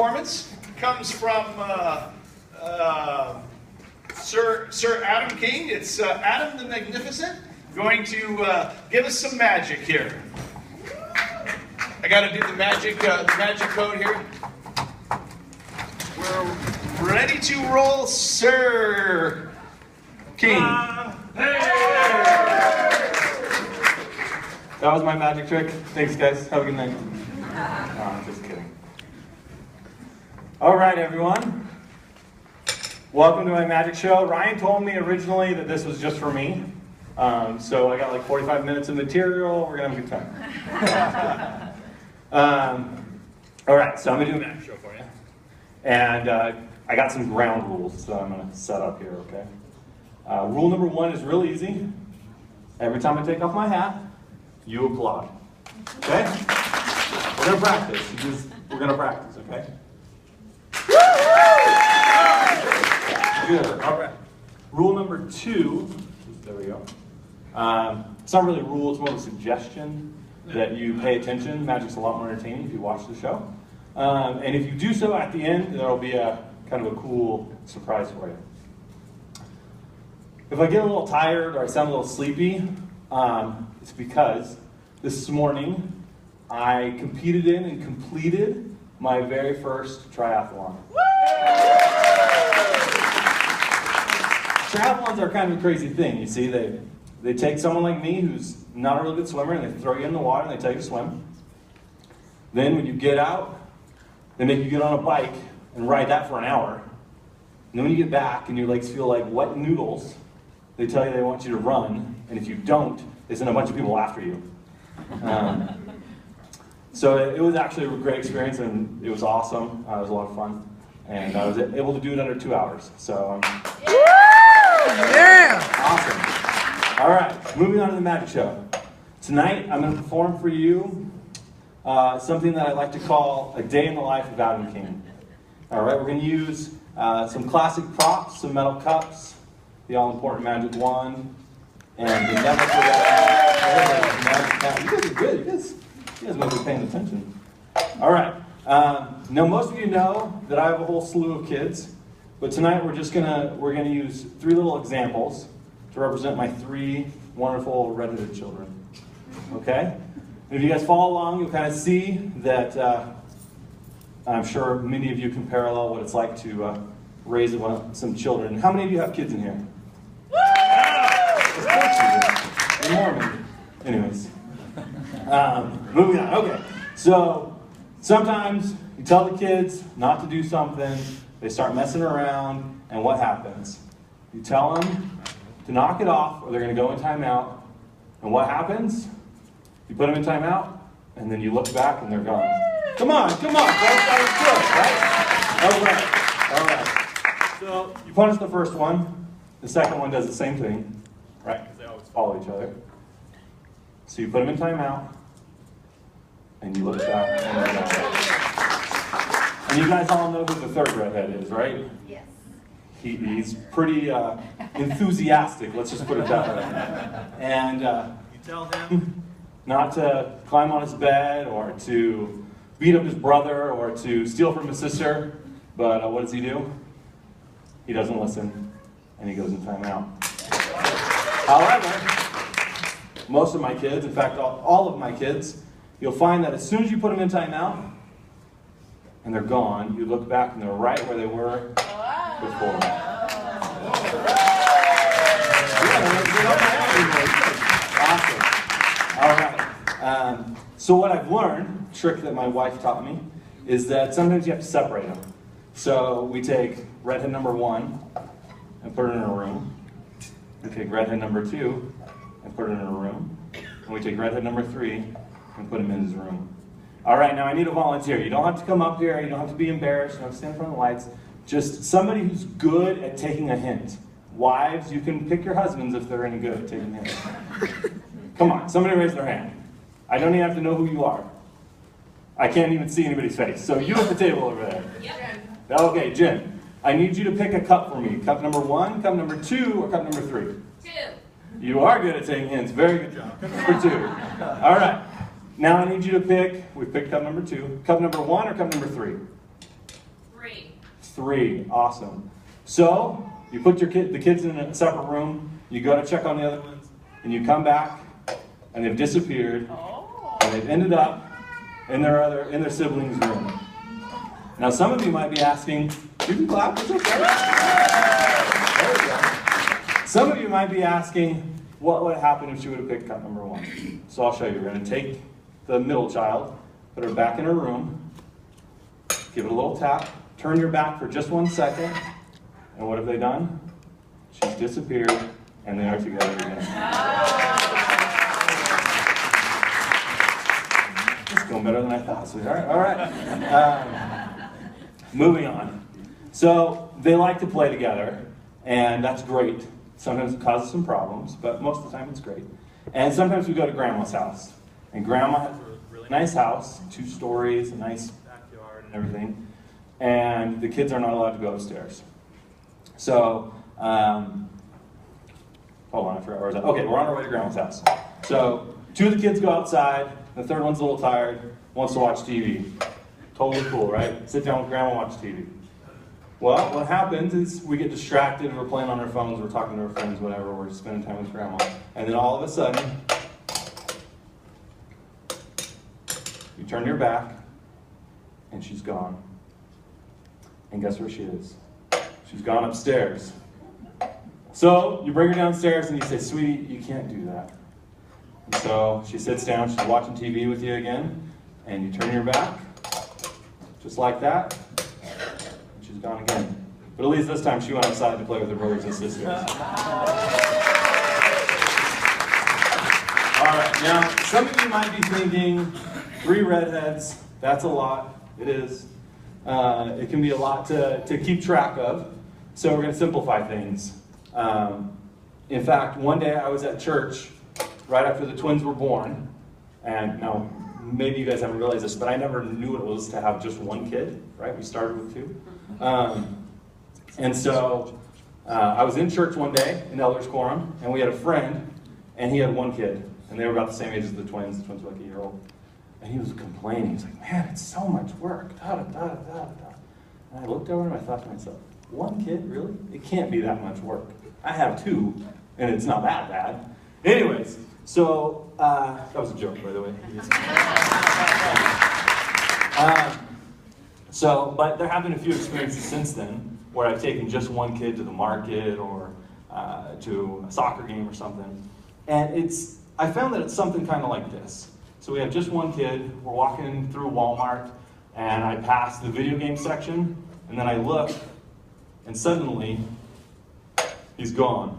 Performance comes from Sir Adam King. It's Adam the Magnificent going to give us some magic here. I got to do the magic code here. We're ready to roll, Sir King. That was my magic trick. Thanks, guys. Have a good night. No, I'm just kidding. All right, everyone. Welcome to my magic show. Ryan told me originally that this was just for me. So I got like 45 minutes of material. We're going to have a good time. All right, so I'm going to do a magic show for you. And I got some ground rules that I'm going to set up here, okay? Rule number one is real easy. Every time I take off my hat, you applaud. Okay? We're going to practice. We're going to practice, okay? Good. All right. Rule number two, there we go. It's not really a rule, it's more of a suggestion that you pay attention. Magic's a lot more entertaining if you watch the show. And if you do so at the end, there'll be a kind of a cool surprise for you. If I get a little tired or I sound a little sleepy, it's because this morning I competed in and completed my very first triathlon. Triathlons are kind of a crazy thing. You see, they take someone like me who's not a really good swimmer and they throw you in the water and they tell you to swim. Then when you get out, they make you get on a bike and ride that for an hour. And then when you get back and your legs feel like wet noodles, they tell you they want you to run, and if you don't, they send a bunch of people after you. So it was actually a great experience, and it was awesome. It was a lot of fun, and I was able to do it under 2 hours. So, yeah! Awesome. All right, moving on to the magic show. Tonight, I'm going to perform for you something that I like to call a day in the life of Adam King. All right, we're going to use some classic props, some metal cups, the all-important magic wand, and the never forget magic cat. You guys are good. You guys must be paying attention. All right. Now, most of you know that I have a whole slew of kids, but tonight we're gonna use 3 little examples to represent my 3 wonderful redheaded children. Okay? And if you guys follow along, you'll kind of see that I'm sure many of you can parallel what it's like to raise some children. How many of you have kids in here? Of course you do. You're Mormon. Anyways. Moving on. Okay. So sometimes you tell the kids not to do something, they start messing around, and what happens? You tell them to knock it off or they're going to go in timeout. And what happens? You put them in timeout, and then you look back and they're gone. Come on. That was good, right? All right. So you punish the first one. The second one does the same thing, right? Because they always follow each other. So you put them in timeout, and you look back, and they're gone. And you guys all know who the third redhead is, right? Yes. He's pretty enthusiastic, let's just put it that way. And you tell him not to climb on his bed, or to beat up his brother, or to steal from his sister. But what does he do? He doesn't listen, and he goes in timeout. However, most of my kids, in fact, all of my kids, you'll find that as soon as you put them in timeout, and they're gone, you look back and they're right where they were before. Awesome. All right. So what I've learned, a trick that my wife taught me, is that sometimes you have to separate them. So we take redhead number 1 and put it in a room. We take redhead number 2 and put it in a room. And we take redhead number 3 and put him in his room. All right, now I need a volunteer. You don't have to come up here. You don't have to be embarrassed. You don't have to stand in front of the lights. Just somebody who's good at taking a hint. Wives, you can pick your husbands if they're any good at taking hints. Come on, somebody raise their hand. I don't even have to know who you are. I can't even see anybody's face. So you at the table over there. Yep. Okay, Jen, I need you to pick a cup for me. Cup number 1, cup number 2, or cup number 3? 2. You are good at taking hints. Very good job. Cup number 2. All right. Now I need you to pick, we picked cup number 2, cup number 1 or cup number 3? 3. 3, awesome. So, you put the kids in a separate room, you go to check on the other ones, and you come back, and they've disappeared, and they've ended up in their siblings' room. Now, some of you might be asking, you can clap, it's okay. There we go. Some of you might be asking, what would happen if she would have picked cup number 1? So I'll show you. We're going to take the middle child, put her back in her room, give it a little tap, turn your back for just 1 second, and what have they done? She's disappeared, and they are together again. It's going better than I thought, sweetheart. All right. Moving on. So they like to play together, and that's great. Sometimes it causes some problems, but most of the time it's great. And sometimes we go to Grandma's house. And Grandma has a really nice house, 2 stories, a nice backyard and everything. And the kids are not allowed to go upstairs. So, hold on, I forgot where I was at. Okay, we're on our way to Grandma's house. So, 2 of the kids go outside, the third one's a little tired, wants to watch TV. Totally cool, right? Sit down with Grandma, watch TV. Well, what happens is we get distracted, we're playing on our phones, we're talking to our friends, whatever, we're spending time with Grandma. And then all of a sudden, you turn your back, and she's gone. And guess where she is? She's gone upstairs. So you bring her downstairs and you say, sweetie, you can't do that. And so she sits down, she's watching TV with you again, and you turn your back, just like that, and she's gone again. But at least this time she went outside to play with her brothers and sisters. All right, now some of you might be thinking, 3 redheads, that's a lot. It is. It can be a lot to keep track of. So we're going to simplify things. In fact, one day I was at church right after the twins were born. And now, maybe you guys haven't realized this, but I never knew what it was to have just 1 kid, right? We started with 2. And so I was in church one day in Elders Quorum, and we had a friend, and he had 1 kid. And they were about the same age as the twins. The twins were like a year old. And he was complaining. He was like, man, it's so much work. Da, da, da, da, da. And I looked over and I thought to myself, 1 kid, really? It can't be that much work. I have 2, and it's not that bad. Anyways, so that was a joke, by the way. But there have been a few experiences since then where I've taken just 1 kid to the market or to a soccer game or something. And I found that it's something kind of like this. So we have just 1 kid, we're walking through Walmart, and I pass the video game section, and then I look, and suddenly, he's gone.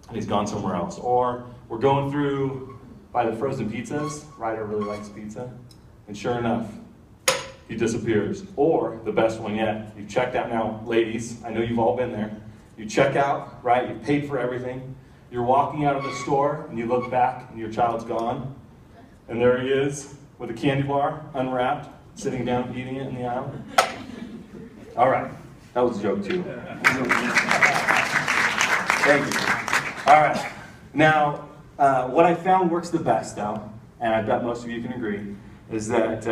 And he's gone somewhere else. Or we're going through by the frozen pizzas, Ryder really likes pizza, and sure enough, he disappears. Or, the best one yet, you've checked out now, ladies, I know you've all been there, you check out, right, you've paid for everything, you're walking out of the store, and you look back, and your child's gone. And there he is, with a candy bar, unwrapped, sitting down, eating it in the aisle. All right, that was a joke too. Thank you. All right, now, what I found works the best though, and I bet most of you can agree, is that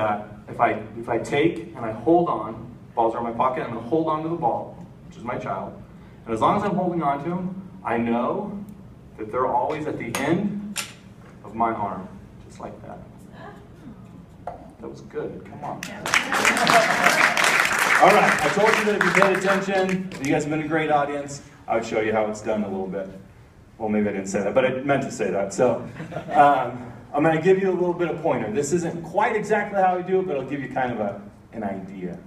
if I take and I hold on, balls are in my pocket, I'm gonna hold on to the ball, which is my child, and as long as I'm holding on to them, I know that they're always at the end of my arm. Just like that. That was good. Come on. All right. I told you that if you paid attention, you guys have been a great audience, I would show you how it's done a little bit. Well, maybe I didn't say that, but I meant to say that. So I'm going to give you a little bit of pointer. This isn't quite exactly how we do it, but it'll give you kind of an idea.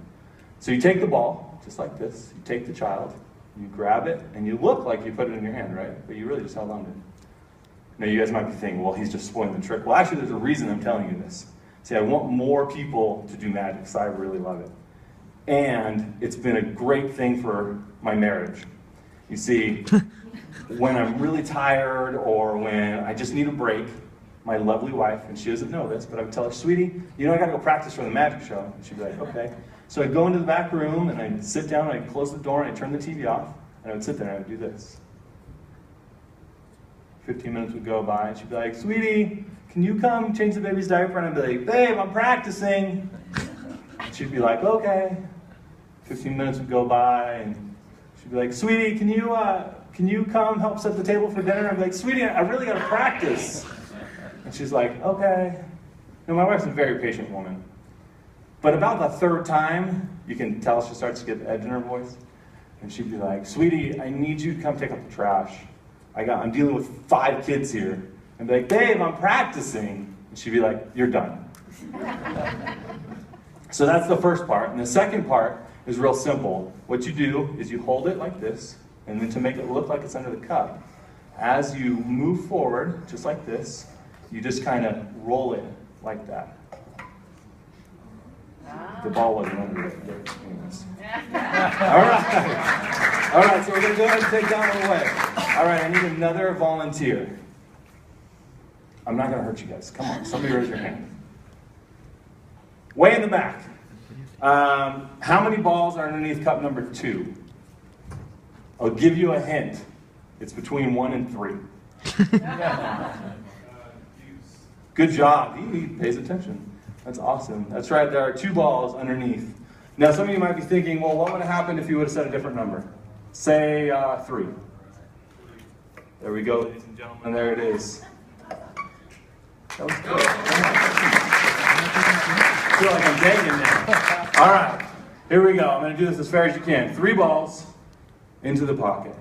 So you take the ball, just like this. You take the child, you grab it, and you look like you put it in your hand, right? But you really just held on to it. Now, you guys might be thinking, well, he's just spoiling the trick. Well, actually, there's a reason I'm telling you this. See, I want more people to do magic, so I really love it. And it's been a great thing for my marriage. You see, when I'm really tired or when I just need a break, my lovely wife, and she doesn't know this, but I would tell her, sweetie, you know I gotta go practice for the magic show. And she'd be like, okay. So I'd go into the back room, and I'd sit down, and I'd close the door, and I'd turn the TV off, and I would sit there, and I would do this. 15 minutes would go by, and she'd be like, sweetie, can you come change the baby's diaper? And I'd be like, babe, I'm practicing. And she'd be like, okay. 15 minutes would go by, and she'd be like, "Sweetie, can you come help set the table for dinner?" I'd be like, "Sweetie, I really got to practice." And she's like, "Okay." You know, my wife's a very patient woman. But about the third time, you can tell she starts to get the edge in her voice. And she'd be like, "Sweetie, I need you to come take up the trash. I'm dealing with 5 kids here." And be like, "Babe, I'm practicing." And she'd be like, "You're done." So that's the first part. And the second part is real simple. What you do is you hold it like this, and then to make it look like it's under the cup, as you move forward, just like this, you just kind of roll it like that. The ball wasn't under it. Anyways. All right, so we're going to go ahead and take that one away. All right, I need another volunteer. I'm not going to hurt you guys. Come on, somebody raise your hand. Way in the back. How many balls are underneath cup number 2? I'll give you a hint. It's between 1 and 3. Good job. He pays attention. That's awesome. That's right, there are 2 balls underneath. Now, some of you might be thinking, well, what would have happened if you would have said a different number? Say 3. There we go, ladies and gentlemen. There it is. That was good. I feel like I'm begging now. All right, here we go. I'm going to do this as fair as you can. 3 balls into the pocket.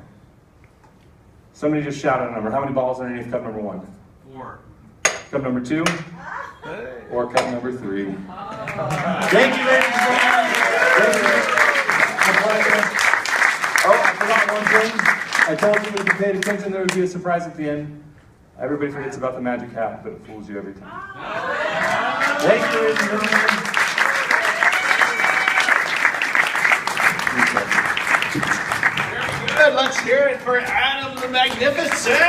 Somebody just shout out a number. How many balls underneath cup number 1? 4. Cup number 2? Or cup number 3? Thank you, ladies and gentlemen. Thank you. My pleasure. Oh, I forgot one thing. I told you if you paid attention, there would be a surprise at the end. Everybody forgets about the magic hat, but it fools you every time. Thank you, ladies and gentlemen. Very good. Let's hear it for Adam the Magnificent.